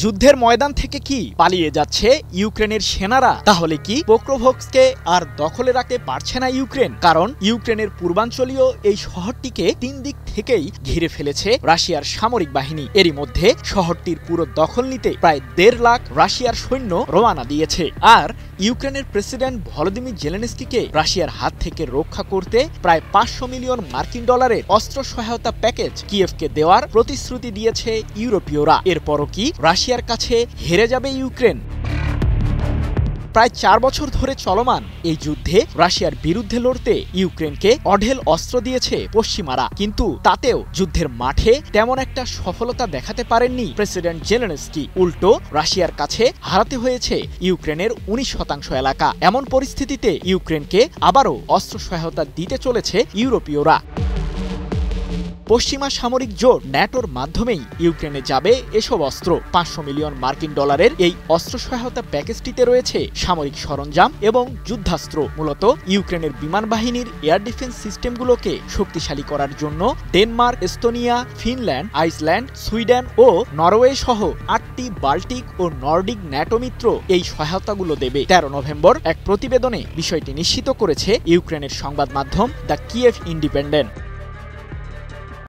যুদ্ধের ময়দান থেকে কি পালিয়ে যাচ্ছে ইউক্রেনের সেনারা? তাহলে কি পোক্রোভস্ককে আর দখলে রাখতে পারছে না ইউক্রেন? কারণ ইউক্রেনের পূর্বাঞ্চলীয় এই শহরটিকে 3 দিক থেকেই ঘিরে ফেলেছে রাশিয়ার সামরিক বাহিনী। এরই মধ্যে শহরটির পুরো দখল নিতে প্রায় 1.5 লাখ রাশিয়ার সৈন্য রওনা দিয়েছে। আর ইউক্রেনের প্রেসিডেন্ট ভলোদিমির জেলেনস্কিকে রাশিয়ার হাত থেকে রক্ষা করতে প্রায় 500 মিলিয়ন মার্কিন ডলারের অস্ত্র সহায়তা প্যাকেজ কিয়েভকে দেওয়ার প্রতিশ্রুতি দিয়েছে ইউরোপীয়রা। এরপরও কি রাশিয়ার কাছে হেরে যাবে ইউক্রেন? প্রায় 4 বছর ধরে চলমান এই যুদ্ধে রাশিয়ার বিরুদ্ধে লড়তে ইউক্রেনকে অঢেল অস্ত্র দিয়েছে পশ্চিমারা, কিন্তু তাতেও যুদ্ধের মাঠে তেমন একটা সফলতা দেখাতে পারেননি প্রেসিডেন্ট জেলেনস্কি। উল্টো রাশিয়ার কাছে হারাতে হয়েছে ইউক্রেনের 19% এলাকা। এমন পরিস্থিতিতে ইউক্রেনকে আবারও অস্ত্র সহায়তা দিতে চলেছে ইউরোপীয়রা। পশ্চিমা সামরিক জোট ন্যাটোর মাধ্যমেই ইউক্রেনে যাবে এসব অস্ত্র। 500 মিলিয়ন মার্কিন ডলারের এই অস্ত্র সহায়তা প্যাকেজটিতে রয়েছে সামরিক সরঞ্জাম এবং যুদ্ধাস্ত্র। মূলত ইউক্রেনের বিমান বাহিনীর এয়ার ডিফেন্স সিস্টেমগুলোকে শক্তিশালী করার জন্য Denmark, Estonia, Finland, Iceland, Sweden ও নরওয়ে সহ 8টি বাল্টিক ও নর্ডিক ন্যাটো মিত্র এই সহায়তাগুলো দেবে। 13 নভেম্বর এক প্রতিবেদনে বিষয়টি নিশ্চিত করেছে ইউক্রেনের সংবাদ মাধ্যম দ্য কিয়েভ ইন্ডিপেন্ডেন্ট।